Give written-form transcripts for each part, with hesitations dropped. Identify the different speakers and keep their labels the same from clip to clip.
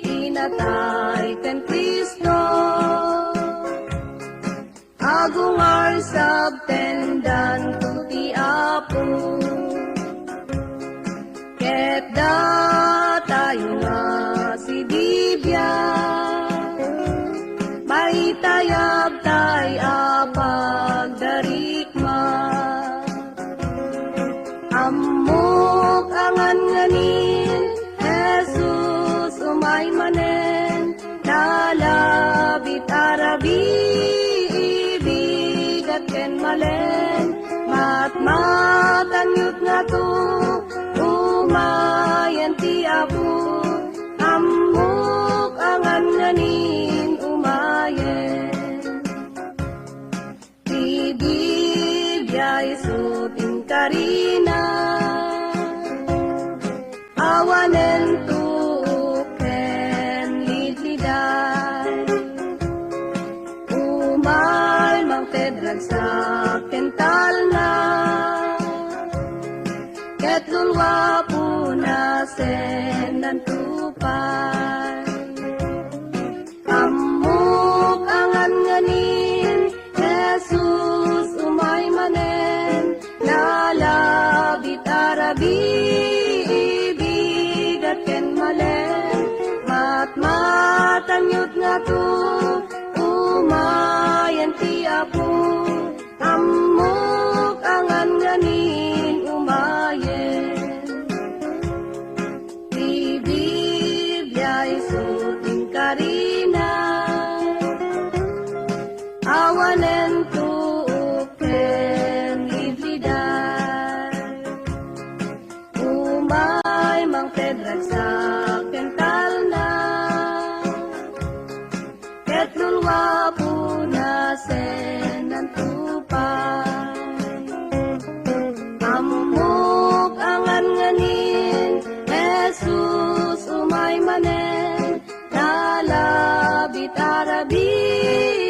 Speaker 1: tinatay ken Kristo, agungar sabtendan tuti Apo, ket tayo nga si Biblia, maitayab tay apag darikma, amok angan nganin, Jesus umay manen, nalabit arabi, ibigat ken malen, matmatanyut nga to, umayan ti Apo, amok angan nganin umayen. Ti Biblia isuting karina, awanen tuken litliday, umay mang tedrag sa kental na, ket lulwa punasen nan tupay, amok angan nganin, Jesus umay manen, nalabit arabi, ibigat ken malen, matmatanyut nga to, umayan ti Apo, amok angan nganin umayen. Ti Biblia isuting karina, awanen tuken litliday, umay mang tedrag sa kental na, ket lulwa punasen nan tupay, amok angan nganin, Jesus umay manen, nalabit arabi,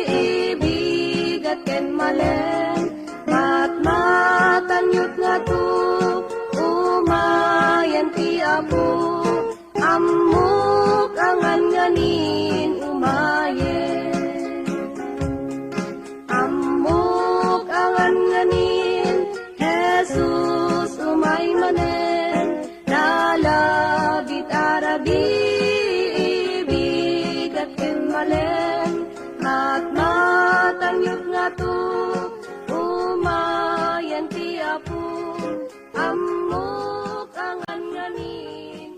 Speaker 1: ibigat ken malen, matmatanyut nga to, umayan ti Apo, amok angan nganin umayen. Amok angan nganin, Jesus umay manen, nalabit arabi, ibigat ken malen, matmatanyut nga to, umayan ti Apo, amok angan nganin.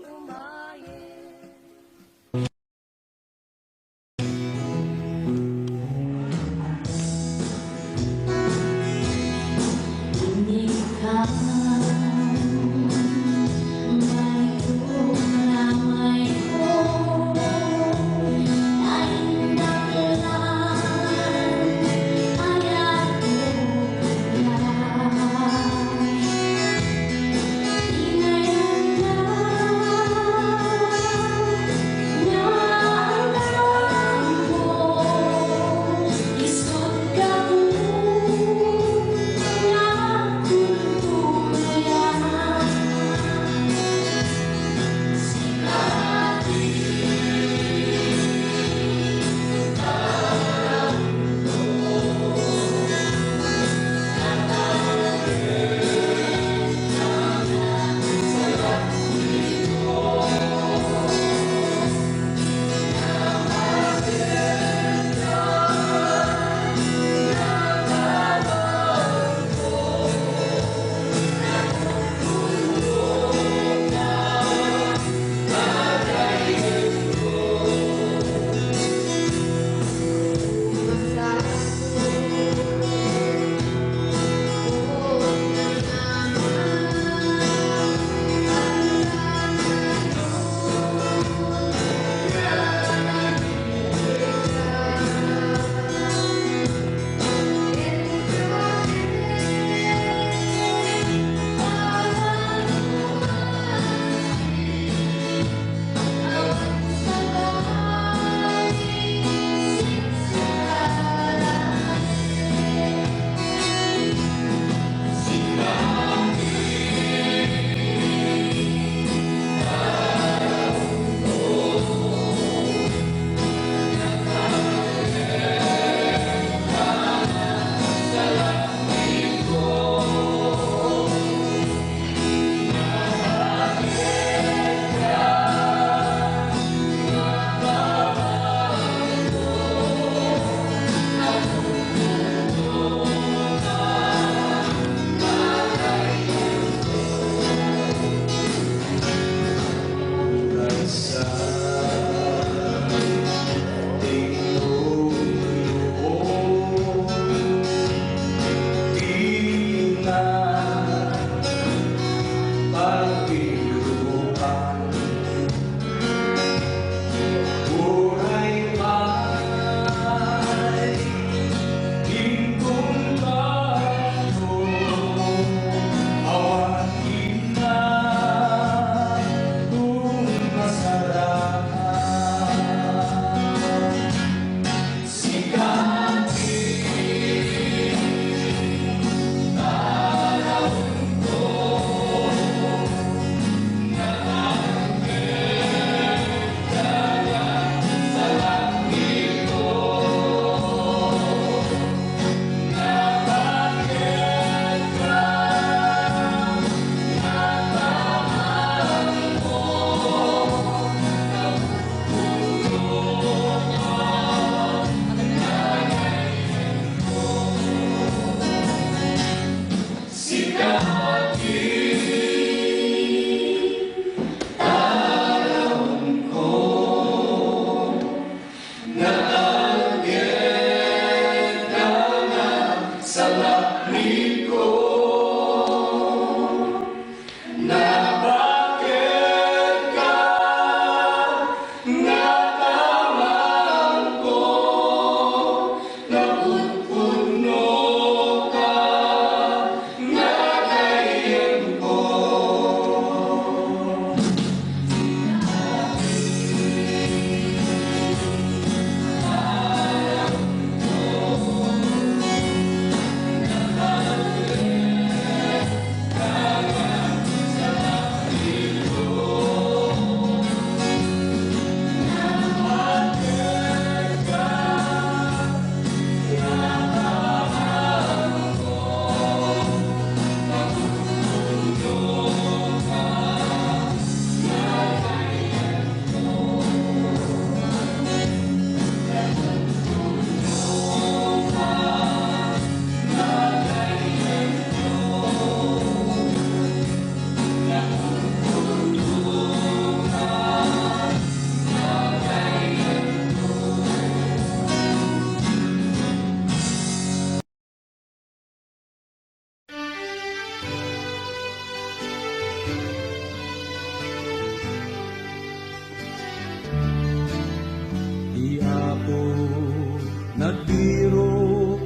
Speaker 2: nagbiro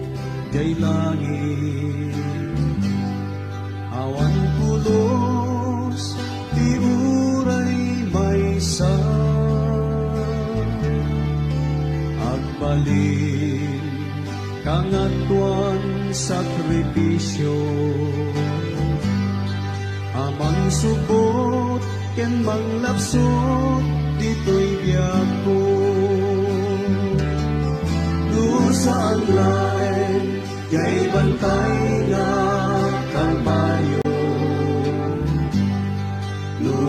Speaker 2: kay langit. Awan pulos, ti uray maysa, agbalin kangatuan sakripisyo. Amang subot ken manglapsot dito'y biyak ko. Saan lain kay bantay nga kalbaryo,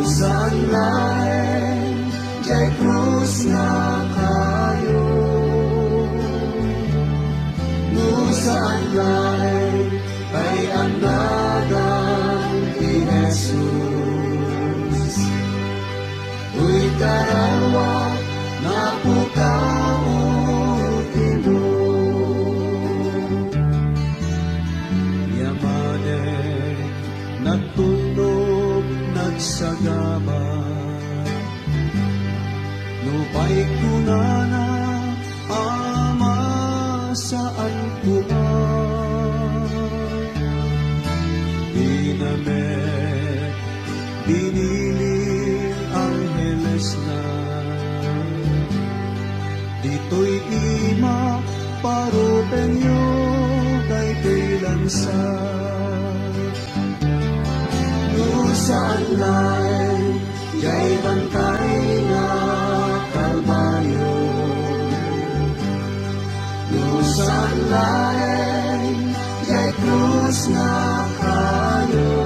Speaker 2: saan lain kay krus nga kayo, saan lain kay andagan ni Jesus. Uy karawa na pukaw nagtunog, nagsagaba, lupay kunana, ama saan kuma. Dinamet, biniling angheles na, dito'y ima, parupenyo, kay kailansa. Saan lain kay bantay nga kalbaryo, saan lain kay krus nga kayo,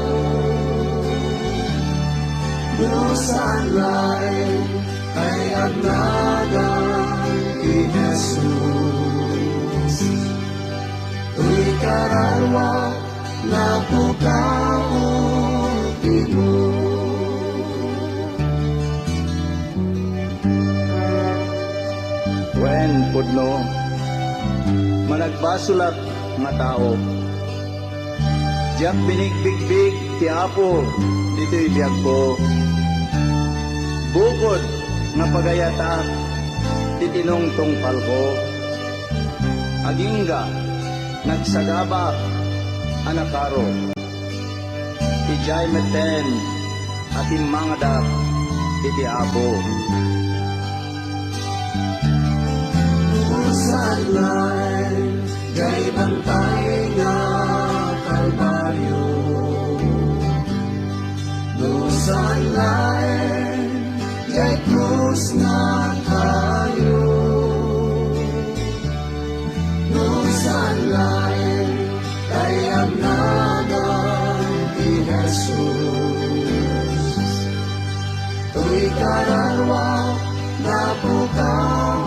Speaker 2: saan lain kay agnagan ni Jesus. Tuy kararwa na pukaw
Speaker 3: Wen pudno managbasulat nga tao, diyak binigbigbig ti Apo dito'y biyag ko. Bukod nga pagayata ti tinongtong palko, agingga nagsagaba anakaro, ijay meten at imangadak iti Apo.
Speaker 2: Saan lain kay bantay nga kalbaryo, saan lain kay krus nga kayo, saan lain kay agnagan ni Jesus. Tuy kararwa na pukaw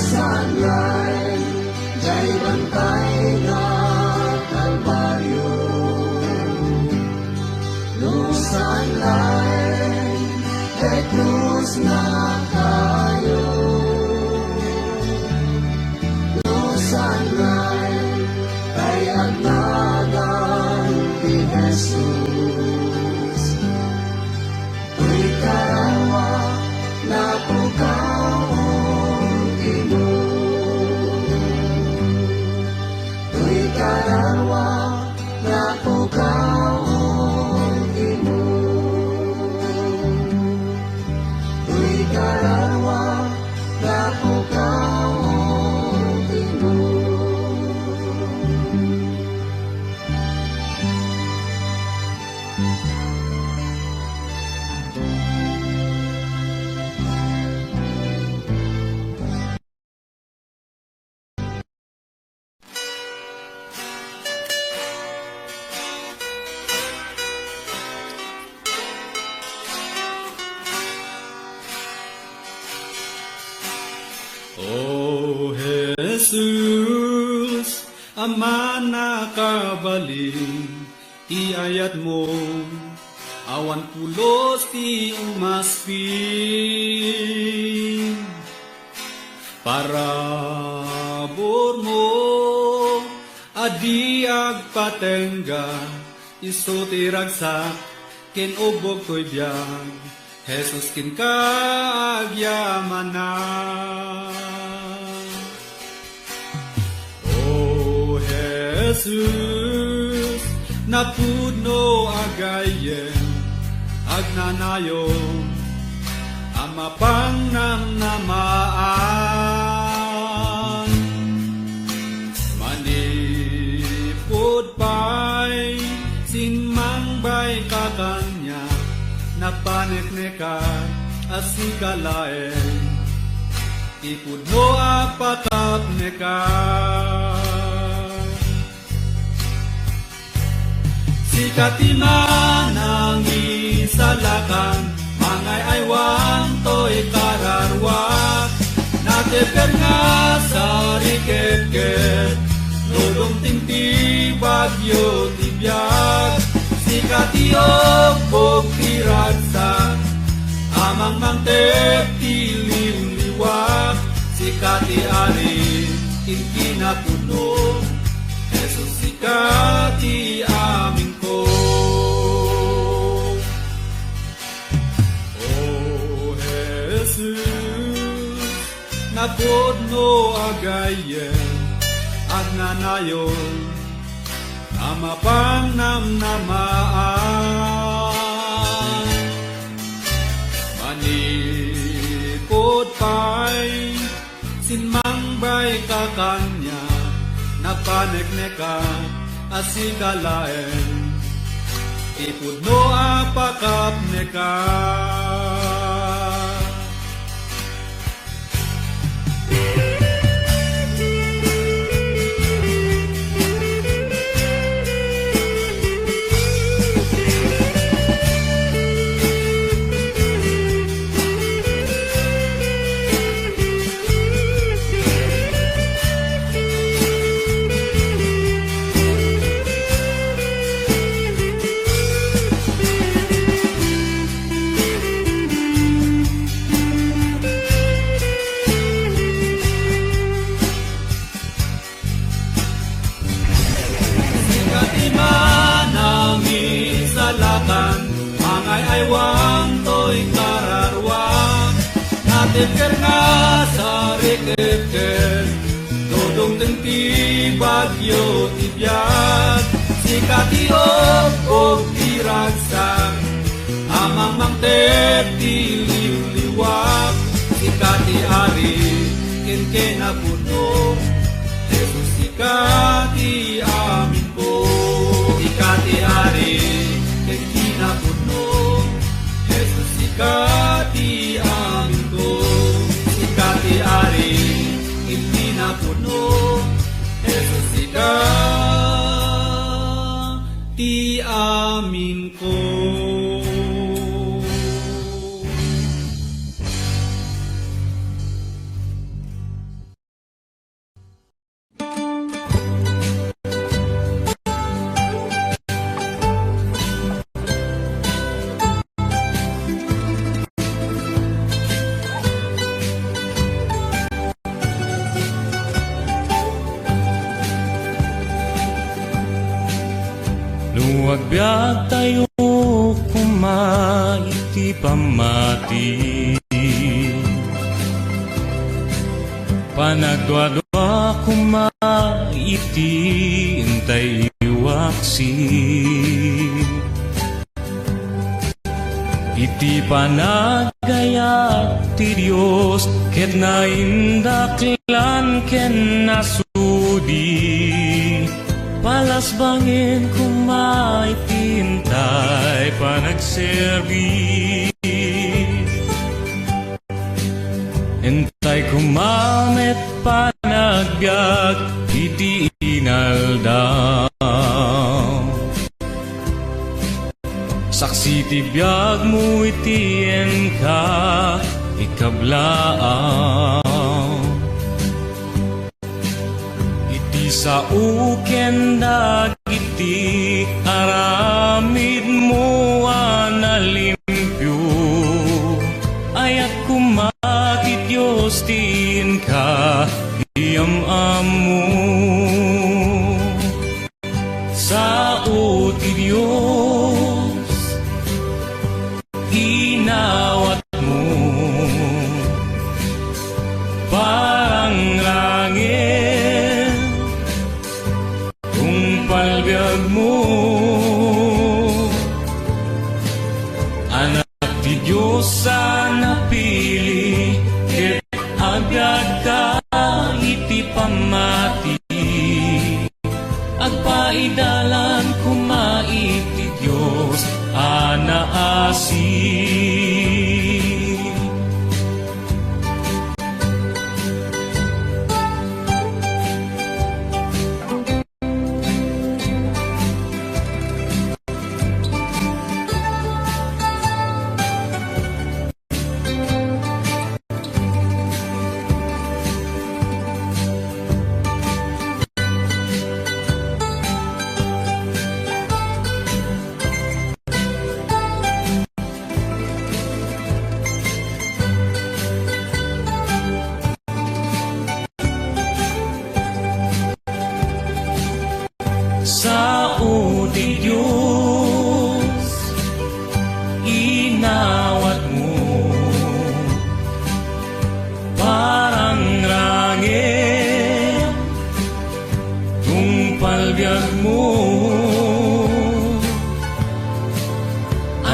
Speaker 2: saan lain kay bantay nga kalbaryo, saan lain kay krus nga kayo, saan lain kay agnagan ni Jesus. Uy karawa na pukaw imo, uy karawa na pukaw imo, uy karawa na pukaw imo.
Speaker 4: O Jesus, Ama na kabalin, iayat mo, awan pulos ti umaspin. Parabor mo, adi agpatengga, iso ti ragsak, ken ubog ko'y biyag, Jesus kin ka agyamanan. O Jesus, napudno agayen, agnanayon, amapang namnamaan. Manipod pa'y sinmang bay kakanya, napaneknekan asikalaen, ipudno apakap nekan. Sikatina ng isalakan, mangay aywan to'y kararwak, nateper nga sa riketket, nulong tingti bagyo tibiyag, sikatiyok o piragsak, amang mangtep tiliw-liwak, sikati ari inkinapuno, Jesus sikati aming ko. O Jesus, napudno agayen, agnanayon, amapang namnamaan. Manipod pa'y sinmang bay kakanya, napanekneka asikalaen, ipudno apakap neka. Mangay aywang to'y kararwak, nateper nga sa riketket, dodong tengti bagyo tibiyag, sikatiok o piragsak, amang mangtep tiliw-liwak, sikati ari kinkenapuno, Jesus sikati amin ko, sikati ari kinkenapuno, Jesus sikati amin ko, sikati ari kinkenapuno, Jesus sikati amin ko.
Speaker 5: Luwagbyag tayo kumaiti pamati, panagdwadwa kumaiti intay iwaksi, iti panagaya ti Diyos ket naindaklan ken nasudi, palasbangin kumaitintay panagserbi, entay kumamet panagbiag iti inaldaw, saksi ti biag mo itien ka ikablaaw, sa uken dagiti aramid mo analimpyo, ayat kumakit Diyos tin ka iyam-amu, sa uti Diyos inawa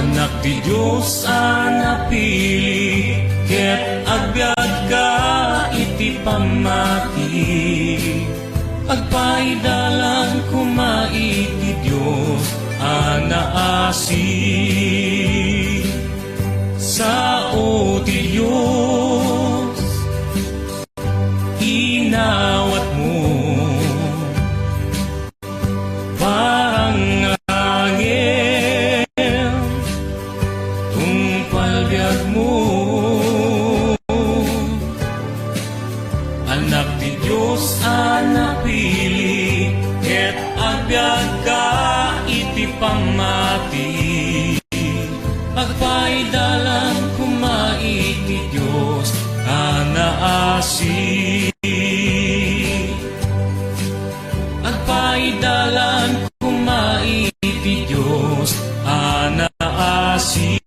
Speaker 5: Anak ti Diyos napili, ket agbyag ka iti pamati. Agpaidalan kumait ti Diyos anaasi. Sao ti Diyos inawat mo, parang angel tungpal biag mo. Anak ti Diyos napili, ket agbyag ka iti pamati. Agpaidalan kumait ti Diyos anaasi. Agpaidalan kumait ti Diyos anaasi.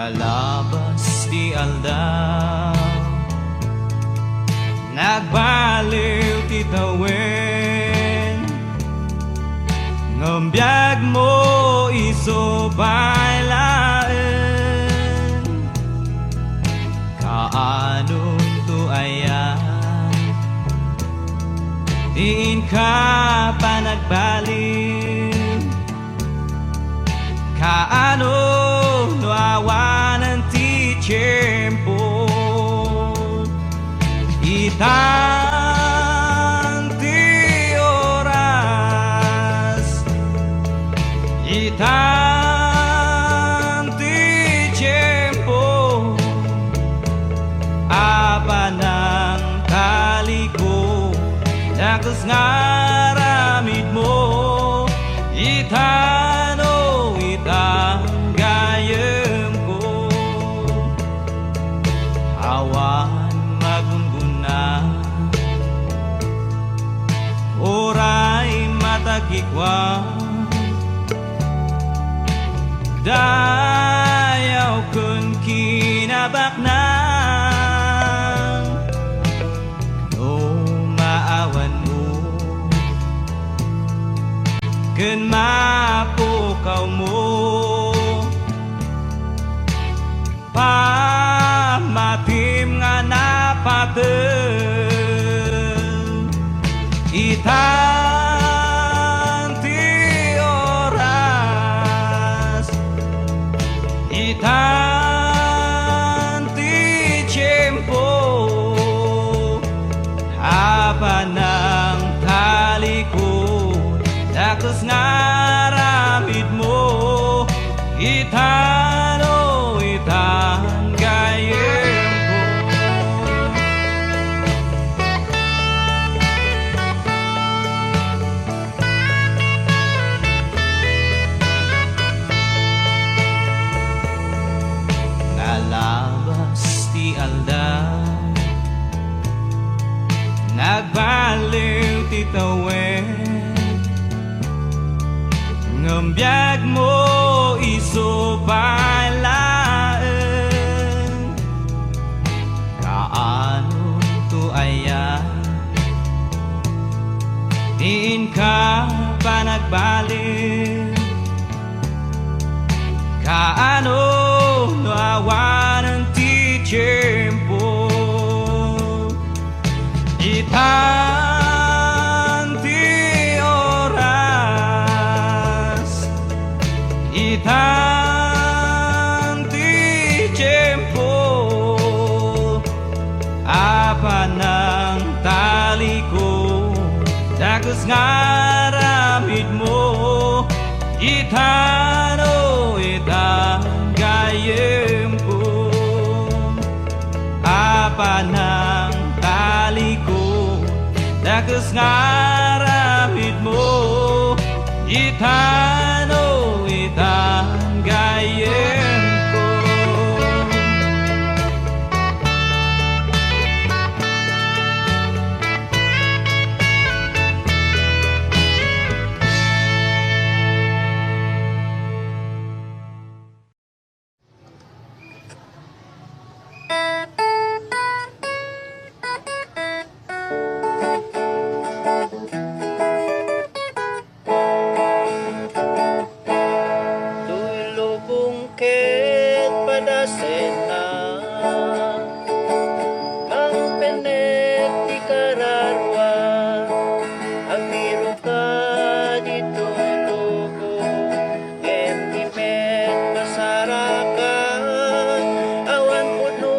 Speaker 6: Nalabas di aldaw, nagbaliw ti tawen, ngambiyag mo isobay laen. Kaanong to ayan, diin ka pa nagbaliw. Kaano no awanan ti tiyempo, itan ti oras, itan ti tiyempo, apa ng taliko, nakas ngaramid mo, itan ang gayem ko. Awan magungguna, oray matagikwa, dayaw kun kinabakna. No maawan mo, kun mapukaw mo, pamatim nga napaten. Itan ti oras, itan ti tiyempo, haba ng talikod, dakas ngaramid mo, itan o itan gayem ko. Nalabas ti aldaw, nagbaliw ti tawen, ngambiyag mo isobay laen. Kaano to ayan, diin ka pa nagbalik. Kaano no awanan ti tiyempo, itan ti oras, itan ti tiyempo, apa ng taliko, dagas ngaramid mo, itan o itan gayem ko. Apa ng taliko, Dakas ngaramid mo Itano itan gayem ko
Speaker 2: Tulubong ket padasena ang penet di kararwa agiro ka dito lubo ket di met masarakan awan puno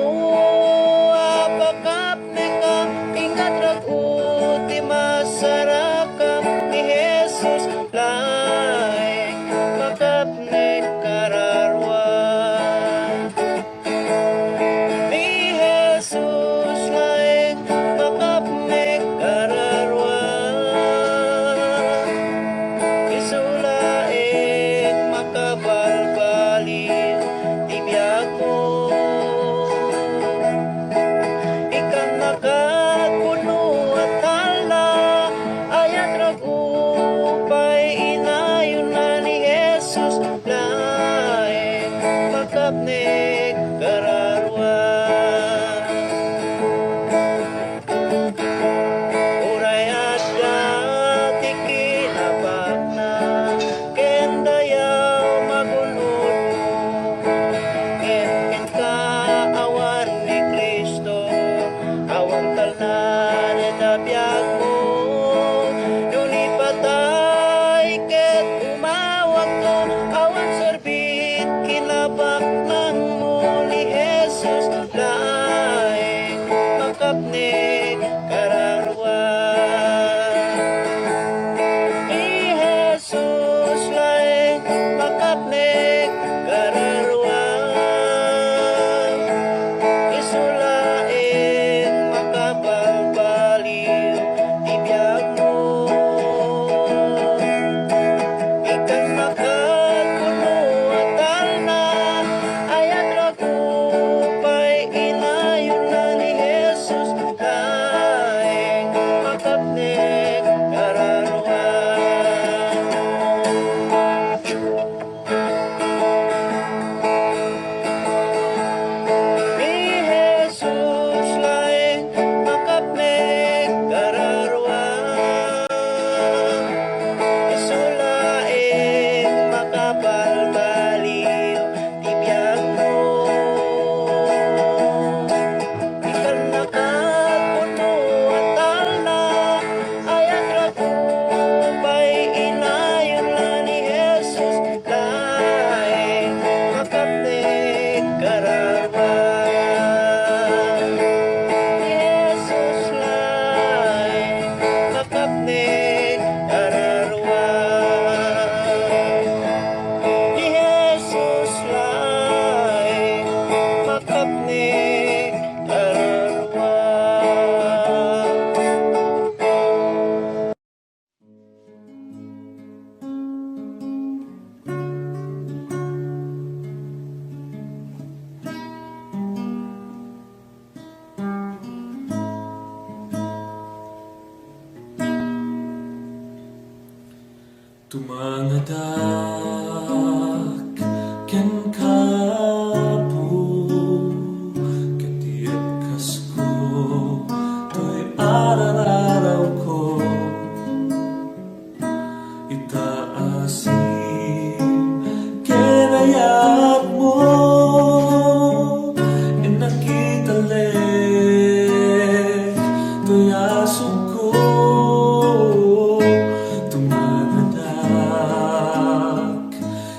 Speaker 2: apakap neka ingat ragut di masyarakat ni Jesus laeng makapnek kararwa ni Jesus laeng makapnek kararwa isulaeng makabalbaliw tibiyag mo ikan nakakuno at hala ayat ragupay inayon na ni Jesus laeng makapnek kararwa uray at dati kinabak na kendayaw magunod mo ken ka awan ni Kristo awang talnan at abiyag mo Nunipatay ket umawag ko awan serbit kinabak nang mo ni Jesus laeng makapnek kararwa ni Jesus laeng makapnek kararwa isulaeng makabalbaliw tibiyag mo ikan makakuno at alna ayat ragupay inayon na ni Jesus laeng makapnek kararwa ni Jesus laeng makapnek kararwa isulaeng makabalbaliw tibiyag mo ikan nakakuno at alna ayat ragupay inayon na ni Jesus laeng makapnek kararwa ni Jesus laeng makapnek kararwa ni Jesus laeng makapnek kararwa
Speaker 5: Tumangadak ken kapu ketiap kasku toy araw ko itaasin kenayat mo inakitalik toy asok ko tumanadak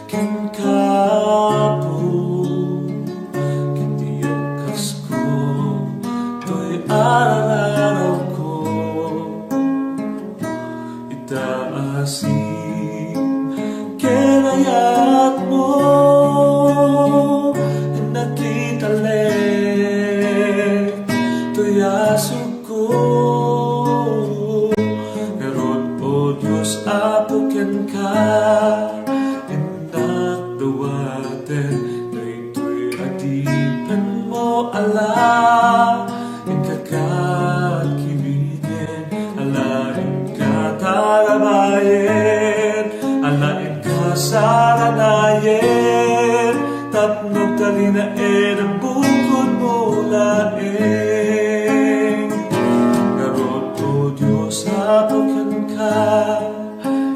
Speaker 5: ken kapu ketiap kasku toy araw ko itaasin kenayat mo nakitalik toy asok ko talina ang bukod mo laing. Ngarot o Diyos, apakan ka,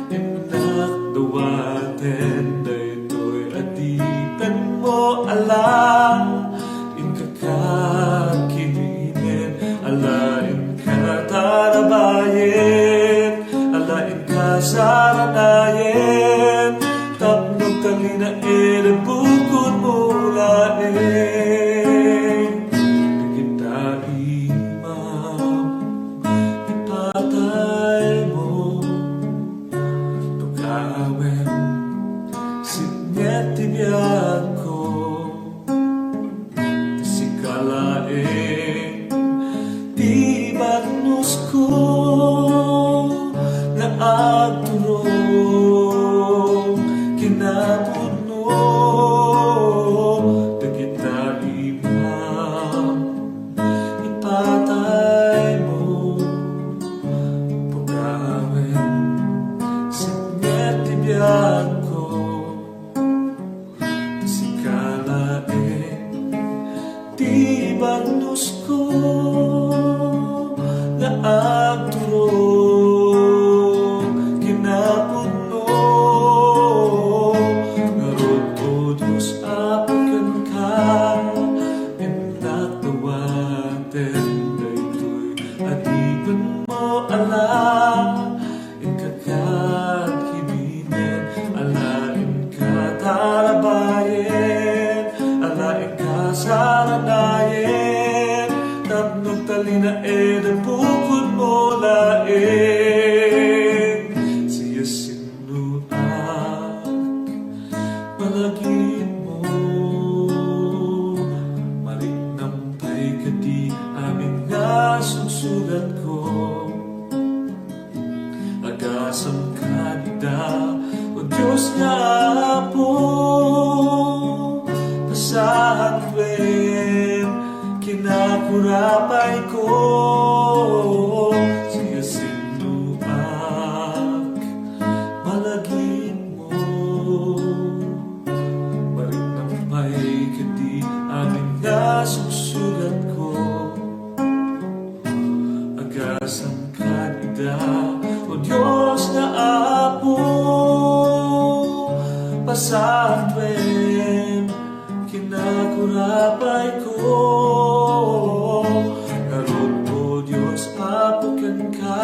Speaker 5: inak dawaten, daytoy adipen mo alam. Inkakakilinin, alain ka tarabayin, alain ka saranayin. Tapnog talina ang bukod mo laing. Di kita imam, ipatay mo, tukawin, singet tibiyag ko. Sikalain, di banus ko na agturong kinapuno. Da kita imam, ipatay mo, pagawin, singet tibiyag ko. Sikalain, di banus ko na agturong kinapuno. Ngarot o Diyos, apakan ka, inak dawaten, daytoy adipen mo alam. Inkakakibinin, alain ka tarabayin, alain ka saranayin. Tapnog talina ang bukod mo laing. Siya sinuak, malagit mo, malinampay ka di amin nga susulat ko. Agasam ka nida, o Diyos nga po, pasahadwen, kinakurapay ko. Siya sinuak, malagit mo, malinampay ka di amin nga susulat ko. Agasam ka nida, o Diyos na apo, pasahadwen, kinakurapay ko. Ngarot o Diyos, apakan ka,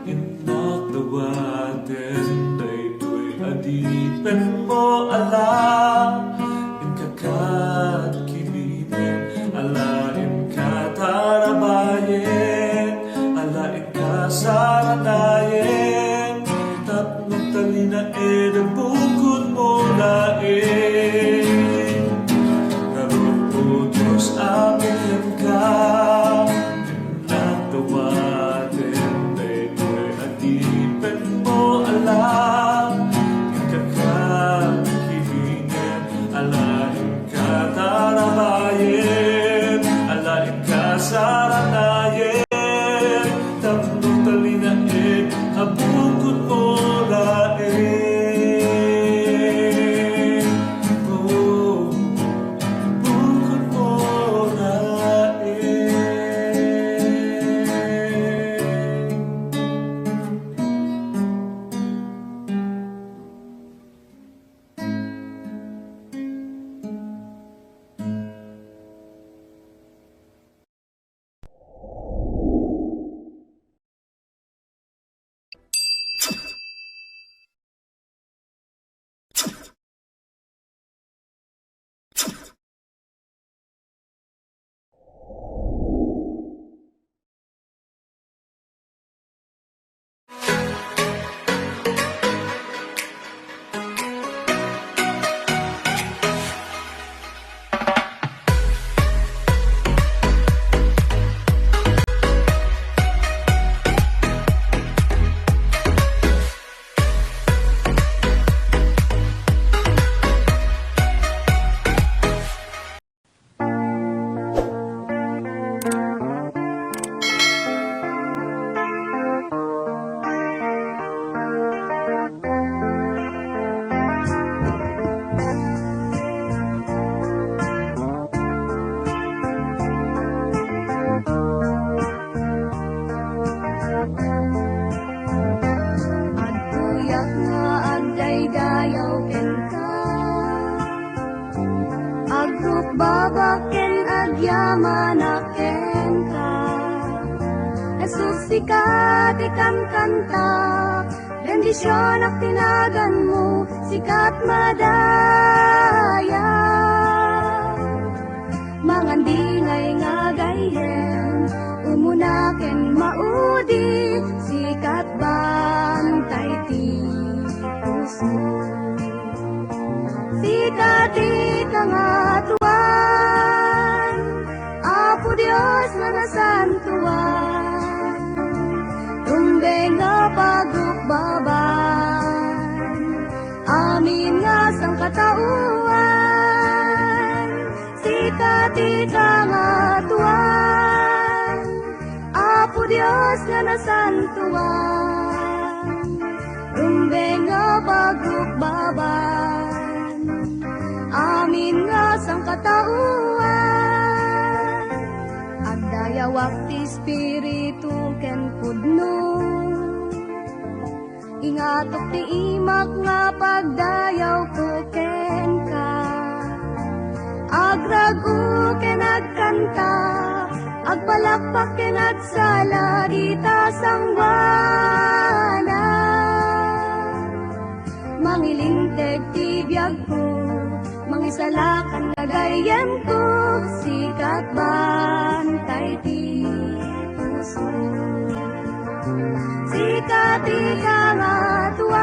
Speaker 5: inak dawaten, daytoy adipen mo alam. Inkakakilinin, alain ka tarabayin, alain ka saranayin. Tapnog talina ang bukod mo laing. Ngarot o Diyos,
Speaker 1: Jesus, sikat ikan kanta, bendisyon at tinagan mo, sikat madaya. Mangandingay nga gayen, umunaken maudi, sikat bantay ti puso. Sikat ikangatuan, Apo Dios na nasantuan, tumbeng nga pagukbaban, amin nga sangkatauan. Sikat ikangatuan, Apo Dios nga nasantuan, tumbeng nga pagukbaban, amin nga sangkatauan. Agdayawak ti Espiritu ken pudno, ingatok ti imak nga pagdayaw ko ken ka. Agragu ken agkanta, agpalakpak ken agsala, dita sangwana. Mangilinteg ti biyag ko, mangisalakan nga gayem ko, sikat bantay ti puso. Sikat ikangatuan,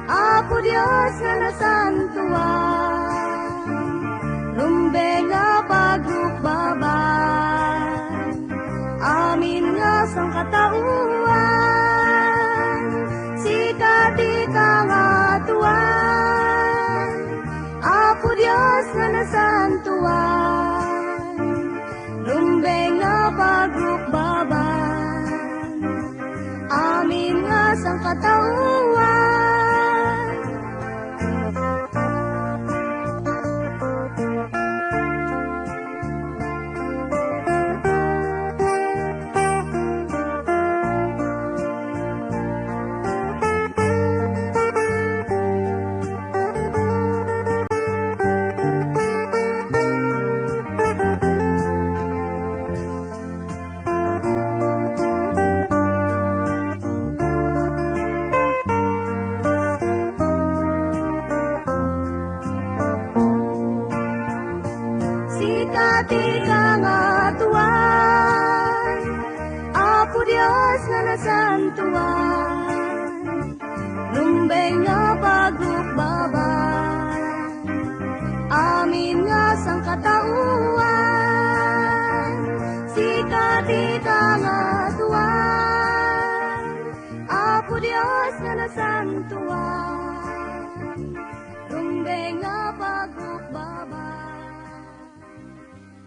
Speaker 1: Apo Dios nga nasantuan, rumbeng nga pagukbaban, amin nga sangkatauan. Sikat ikangatuan, Apo Dios nga nasantuan, rumbeng nga pagukbaban, amin nga sangkatauan. Sikat ikangatuan, Apo Dios nga nasantuan, rumbeng nga pagukbaban, amin nga sangkatauan. Sikat ikangatuan, Apo Dios nga nasantuan, rumbeng nga pagukbaban,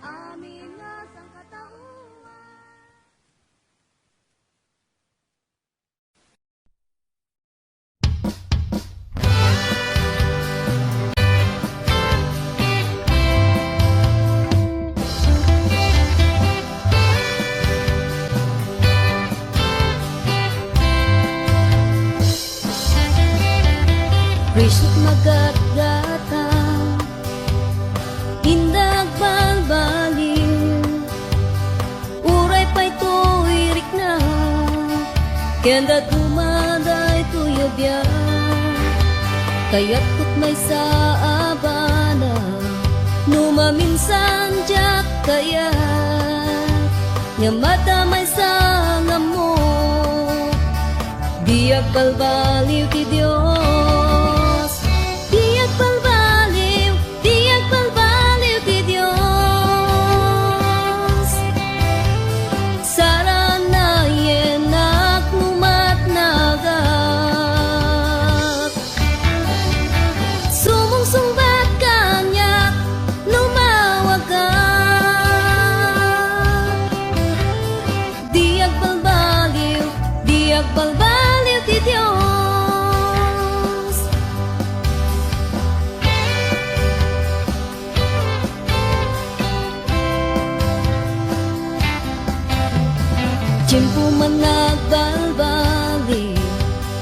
Speaker 1: amin nga sangkatauan.
Speaker 7: Risut magat-gata, indag balbaliw, uray pa'y tuwirik na, kenda tumaday tuyobya, kaya't kut may sa abana, numaminsan jak kaya, nyamata may sangam mo, biyak balbaliw ti Diyos. Diag balbaliw ti Diyos. Saran na yenak numat nagak, sumungsungbat kanyak lumawag ka. Diag balbaliw ti Diyos. Tiyempo man nagbalbali,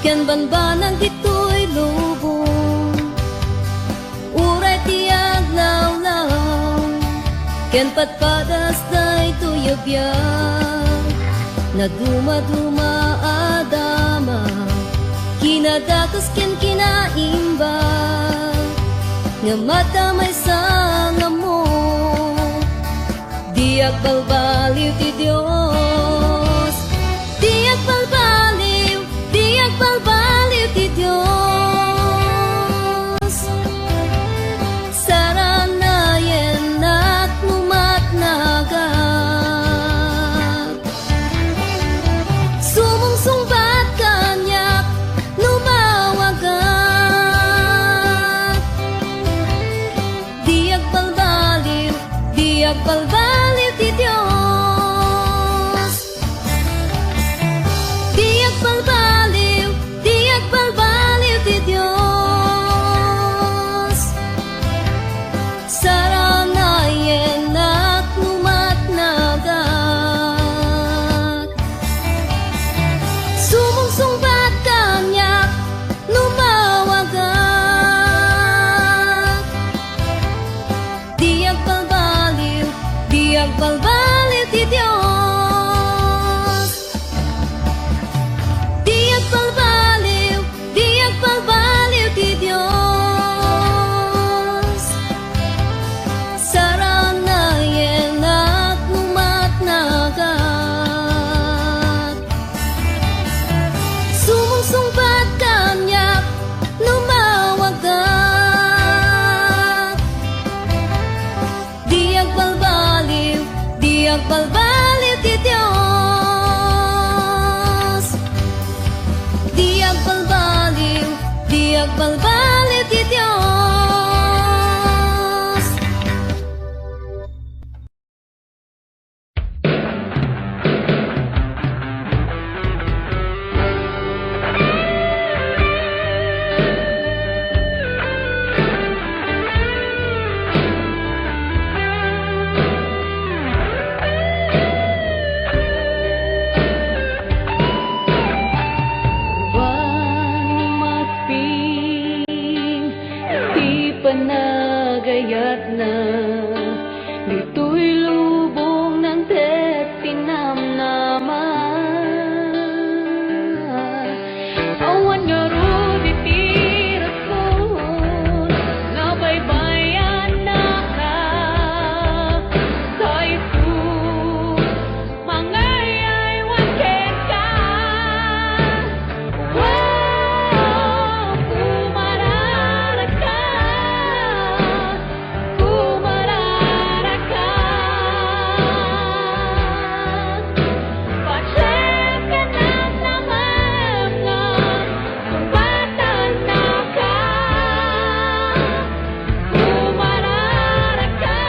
Speaker 7: ken banbanang dito'y lubong, uray tiyag lawlaw, ken patpadas da'y tuyabyan, na dumaduma adama kinadatos ken kinaimba nga matamay sa ngamo diag balbaliw ti Dios diag balbaliw ti Dios saranayen at lumatnagat sumungsungbat kanyak lumawagat diag balbaliw ti Dios diag balbaliw ti Dios saranayen at lumatnagat sumungsungbat kanyak lumawagat diag balbaliw ti Dios diag balbaliw ti Dios saranayen at lumatnagat sumungsungbat kanyak lumawagat diag balbaliw ti Dios diag balbaliw ti Dios Buwan maping di panagayat na dito'y lubong ng tinamnaman awan nga ro di tirason nabaybayan na ka sa ito mangayay wakin ka wow kumarara ka Pasensya na naman nga kung batan na ka kumarara ka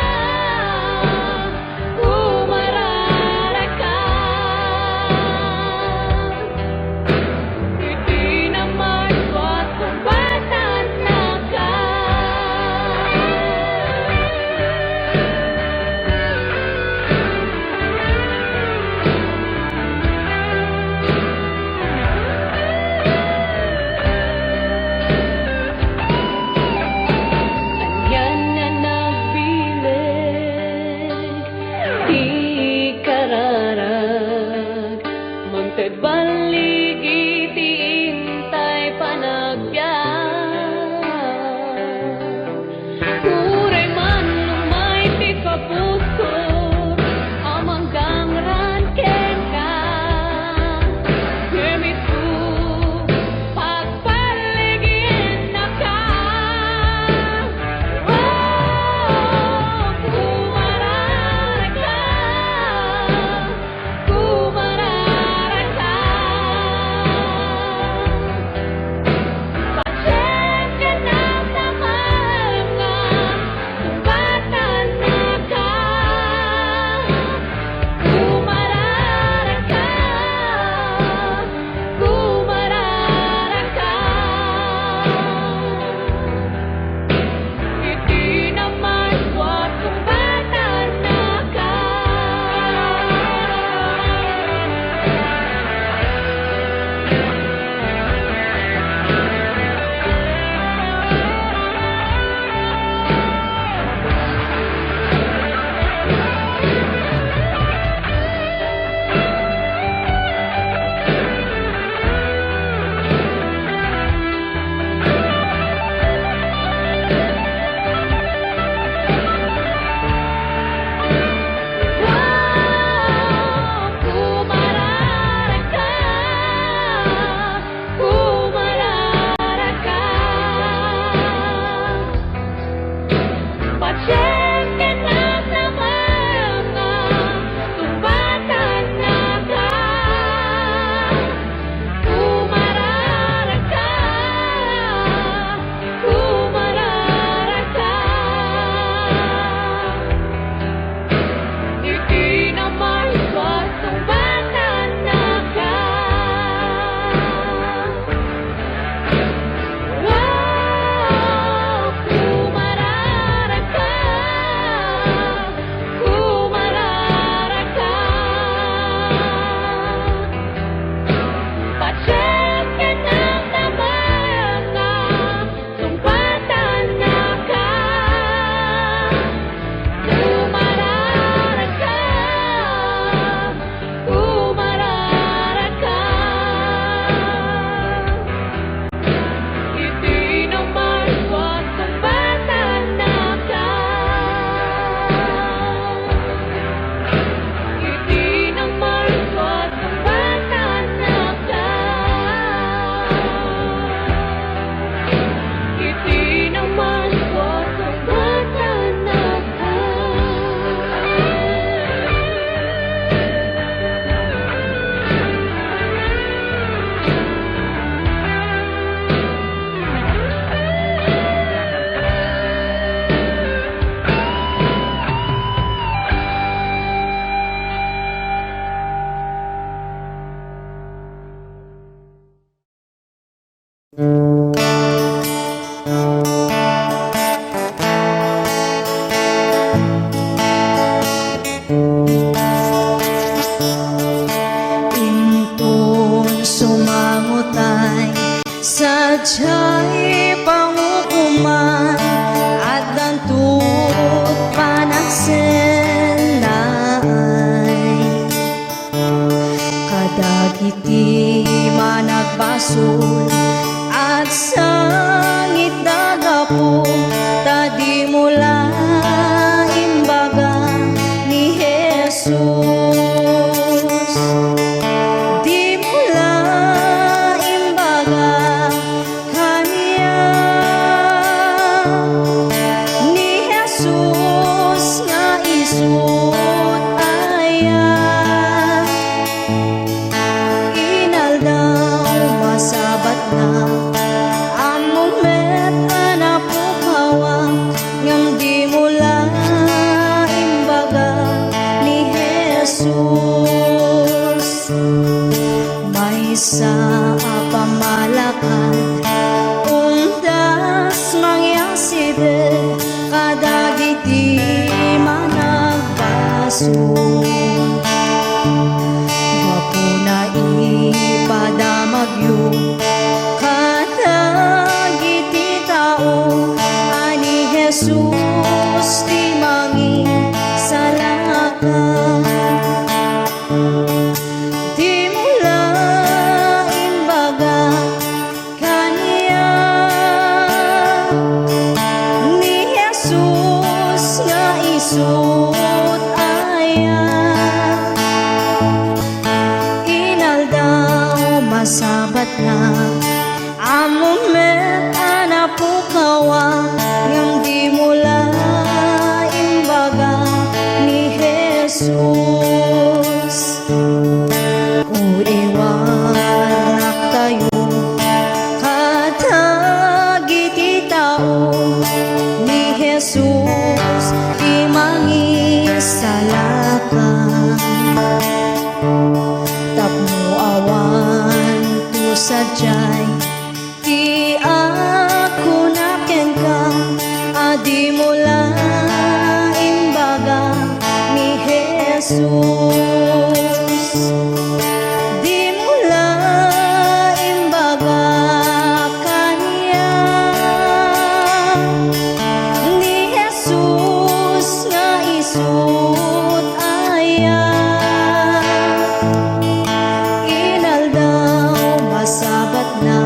Speaker 7: Hindi naman ba't kung batan na ka Anyan na nagbilig, di kararag Magtad baligi, di intay panagbiag Uray man lumay ti kapusor Amanggang ranken ka Gemitu pagpaligin na ka Wow, kumarara ka
Speaker 1: sadya'y pangukuman at dantut panagsenay. Kadagiti managbasol at sangit dagapo, tadi mula imbaga ni Jesus. Di mula imbaga kaniya ni Jesus nga isut aya. Inaldaw masabat na among met anak po kawa, ngam di mula imbaga ni Jesus. May sa pamalakan undas mangyaside kadagiti managbaso. Wapo na ipadamagyo kadagiti tao, ani Jesus ti mangin salakan. Di mula imbaga kaniya ni Jesus nga isut aya. Inaldaw masabat na among met anak po kawa, ngam di mula imbaga ni Jesus. Uiwanak tayo kadagiti tao, ni Jesus ti mangisalakan. Tapno awan tu sadyay ti ako naken ka, adi mula imbaga ni Jesus. Di mula imbaga kaniya ni Jesus nga isut aya. Inaldaw masabat na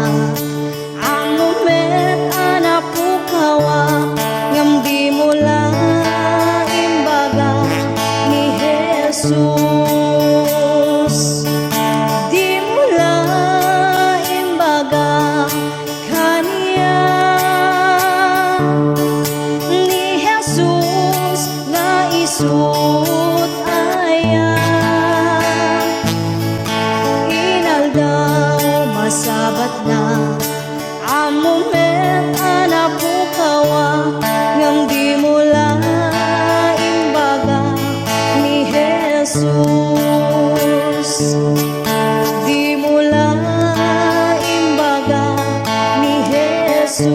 Speaker 1: among met anak po kawa, ngam di mula imbaga ni Jesus. Di mula imbaga kaniya ni Jesus nga isut aya. Inaldaw masabat na among met anak po kawa, ngam di mula imbaga ni Jesus. Di mula imbaga ni Jesus.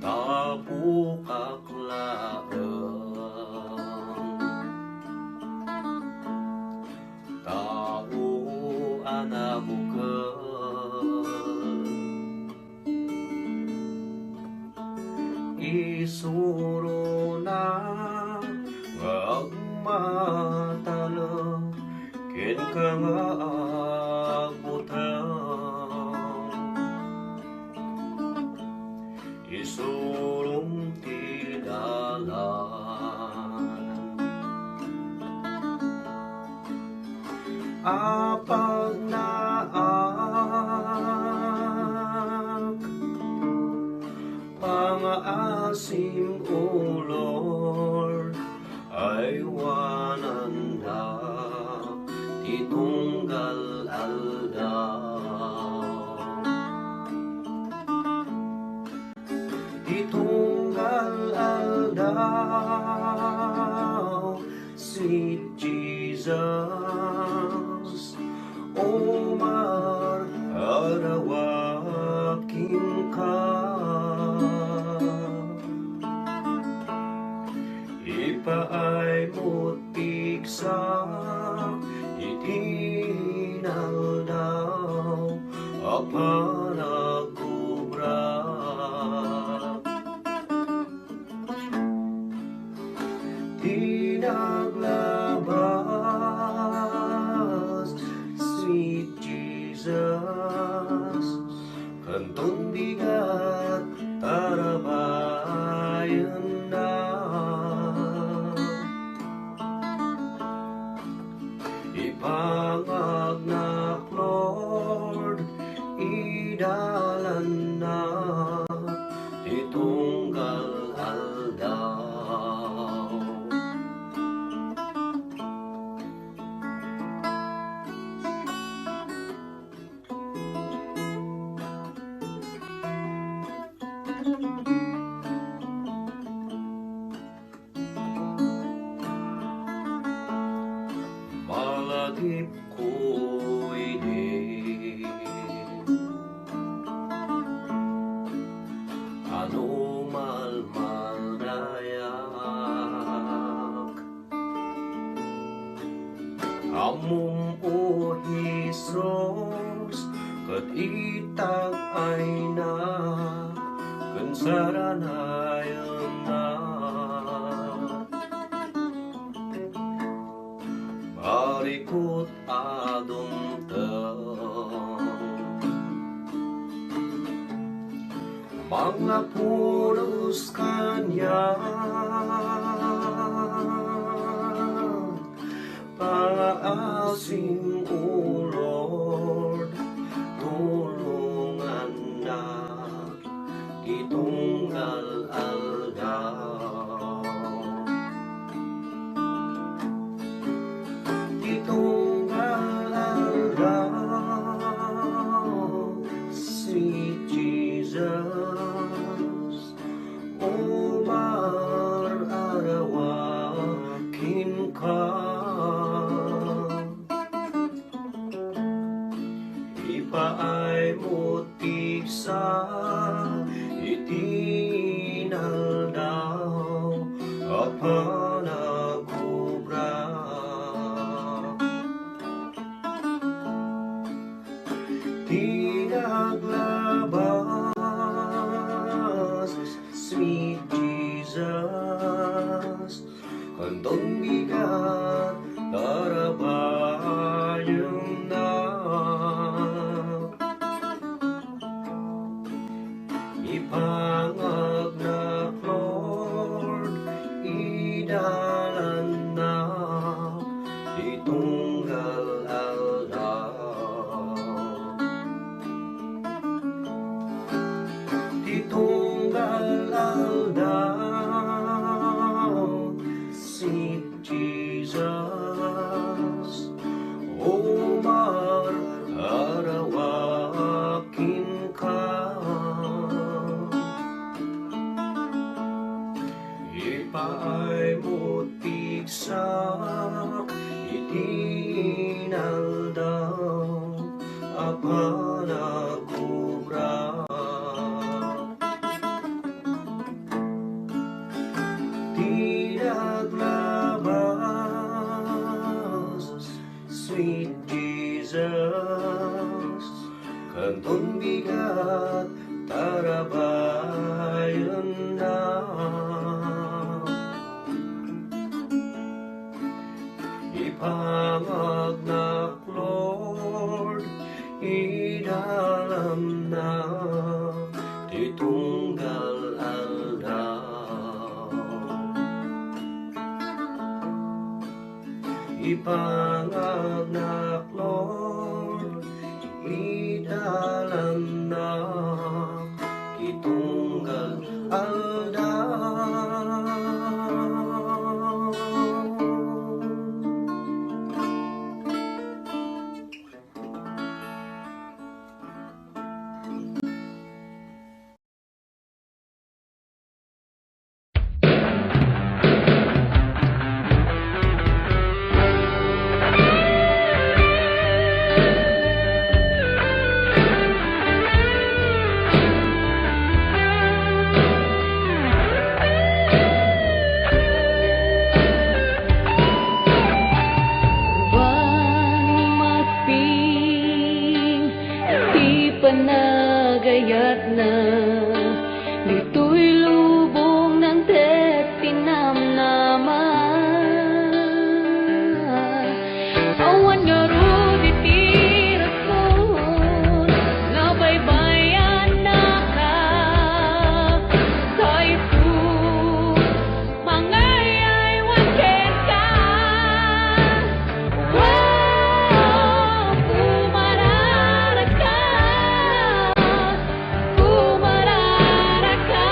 Speaker 2: Tapukak laeng tau anabukeun isuruna ngagmataleung ken kangaabuteung isurung ti dalan apag naak pangaasim o Lord ay wananda ti tunggal aldaw. Itunggal aldaw aldaw, sweet Jesus, Omar, arawakin ka. Ipaay mo't pigsak, itinaldaw, apanagubra. Tinaglabas, sweet Jesus, kantong bigat, tarabayan na. Ipangagnak, Lord, idalan na, itunggal aldaw. Malagip ko'y di ano malmaldayak amum o Hesus kat itag ay na kansaranayan na Arikut adum mga pulos kanya paasim o Lord, tulungan na itunggal aldaw. Itunggal aldaw, sweet Jesus, Omar, arawakin ka. Ipaay mo't tigsa, itinaldaw, apanagubra. Tinaglabas, sweet Jesus, kantong bigat, tarabayan na. Ipangagnak, Lord, idalan na, itunggal aldaw. Itunggal aldaw, sweet Jesus, Omar, arawakin ka. Ipaay mo't tigsak, itinaldaw, apanagubra. Tinaglabas, sweet Jesus, kantong bigat, tarabayan na. Ipangagnak, Lord, idalam na, titunggal aldaw. Ipangagnak, Lord, idalam na, titunggal aldaw.
Speaker 7: dagat na. Dito'y lubong ng tinamnaman. Awan nga ro ditiras mo, nabaybayan na ka. Sa ito, mga yaywan ka. Wow, pumarara ka, pumarara ka.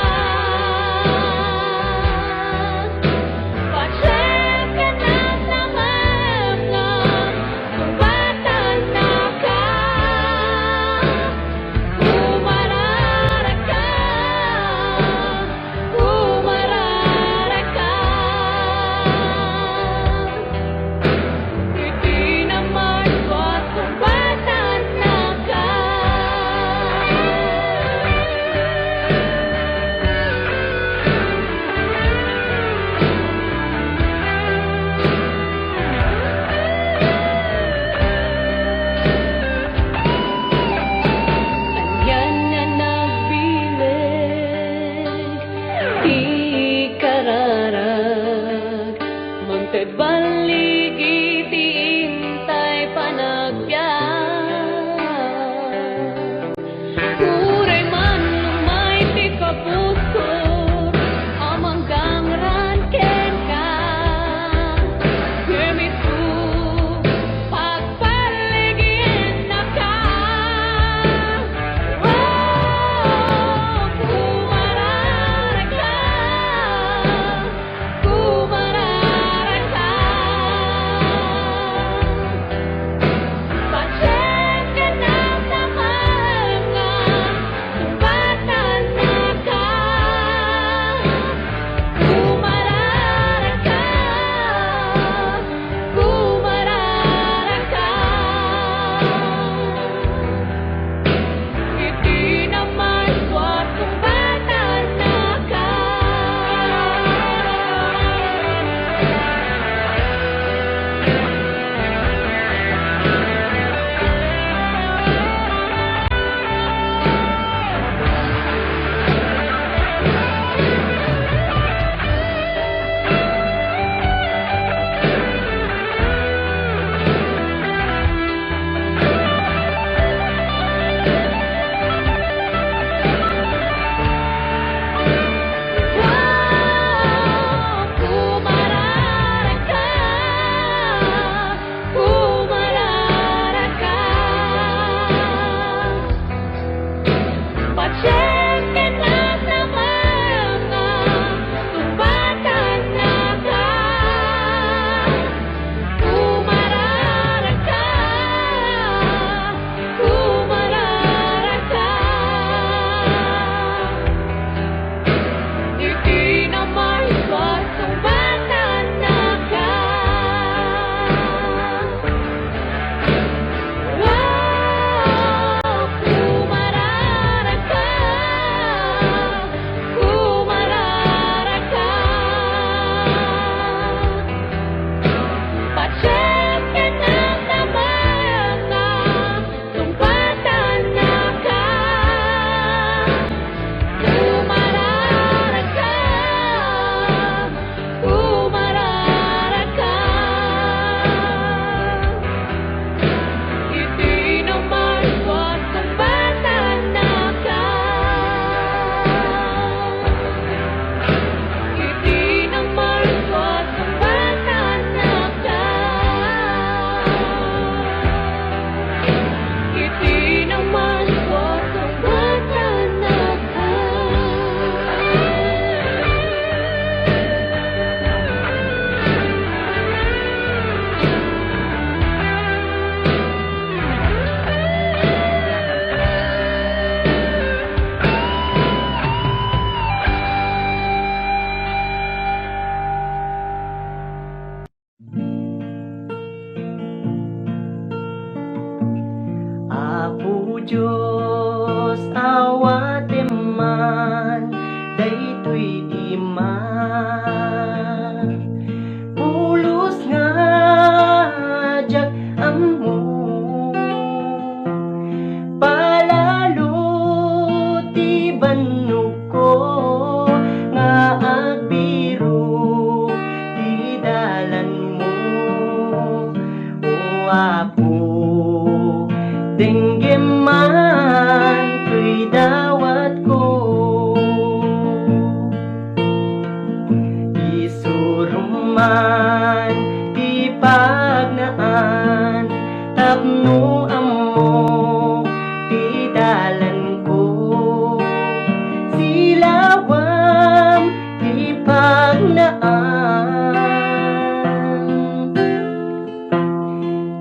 Speaker 8: lawam di pagnaan,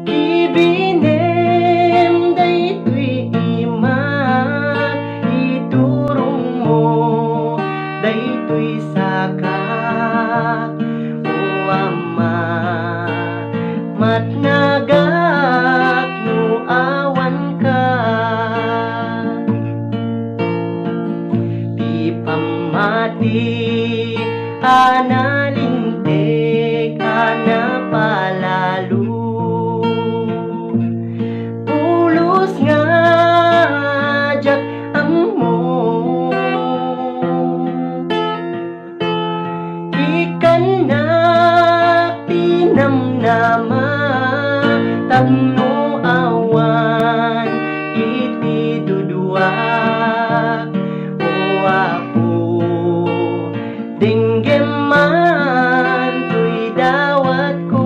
Speaker 8: ibinem daytoy imat, iturong mo daytoy sakat, o Ama, matnagak no awan ka. Di pamati analintek anapalalo, pulos nga jak amo, ikan na pinamnama tapno awan iti dudua, o Apo dinggem man tuy dawat ko,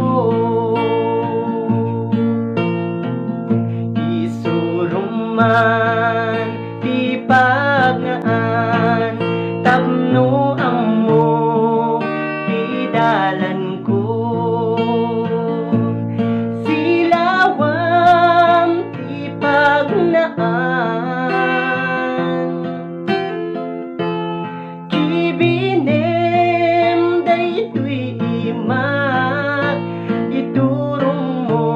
Speaker 8: isurong man di pagnaan tapno amo di dalan ko, silawam di pagnaan, ibinem daytoy imat, iturong mo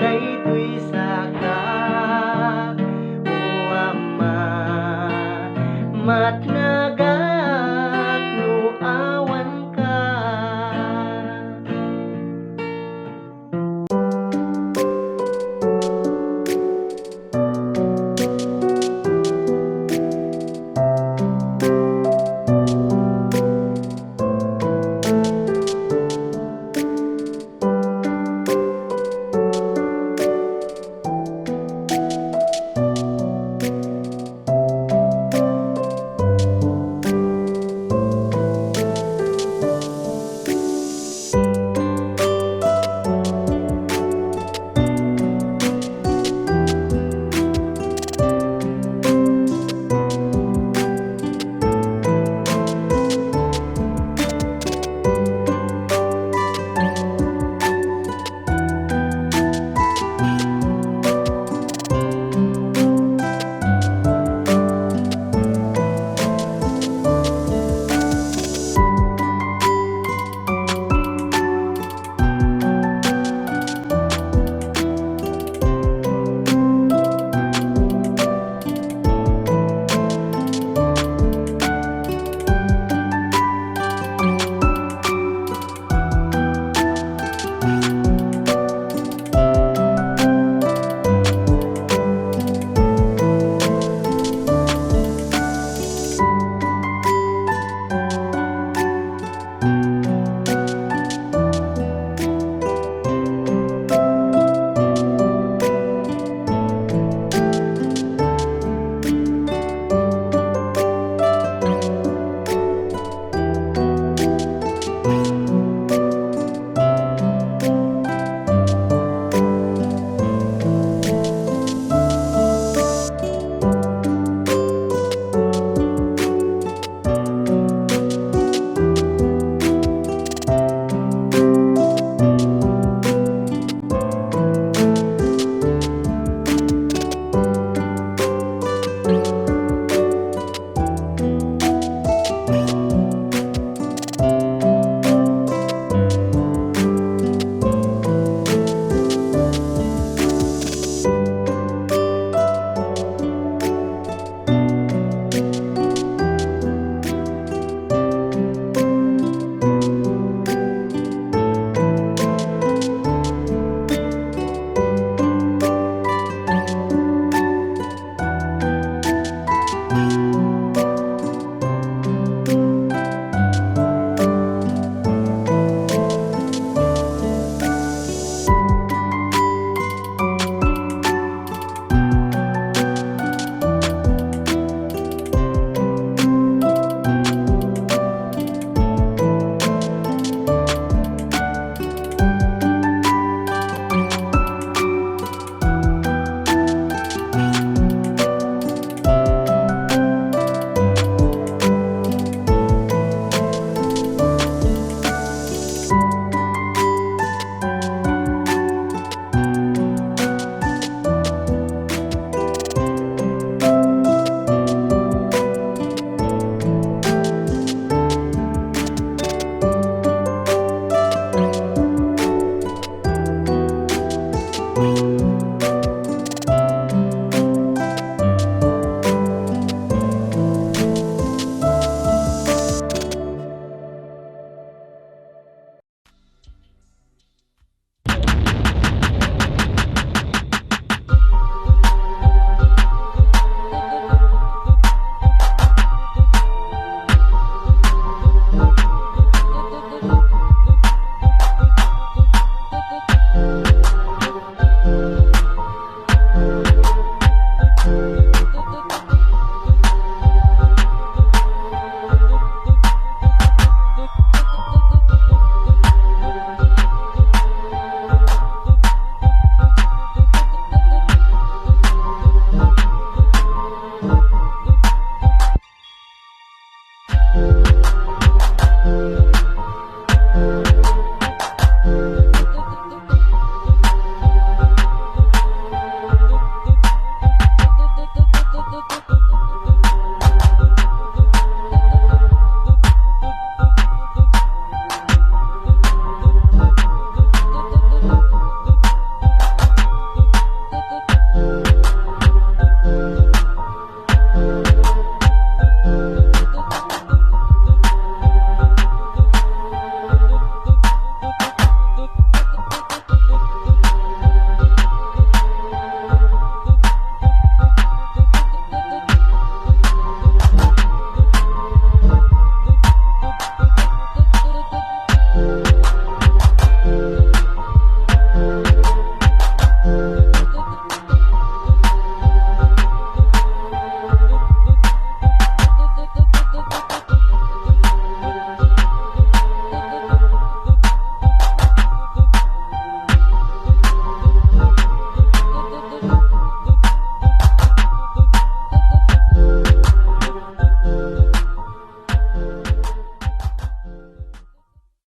Speaker 8: daytoy sakat, o Ama, matna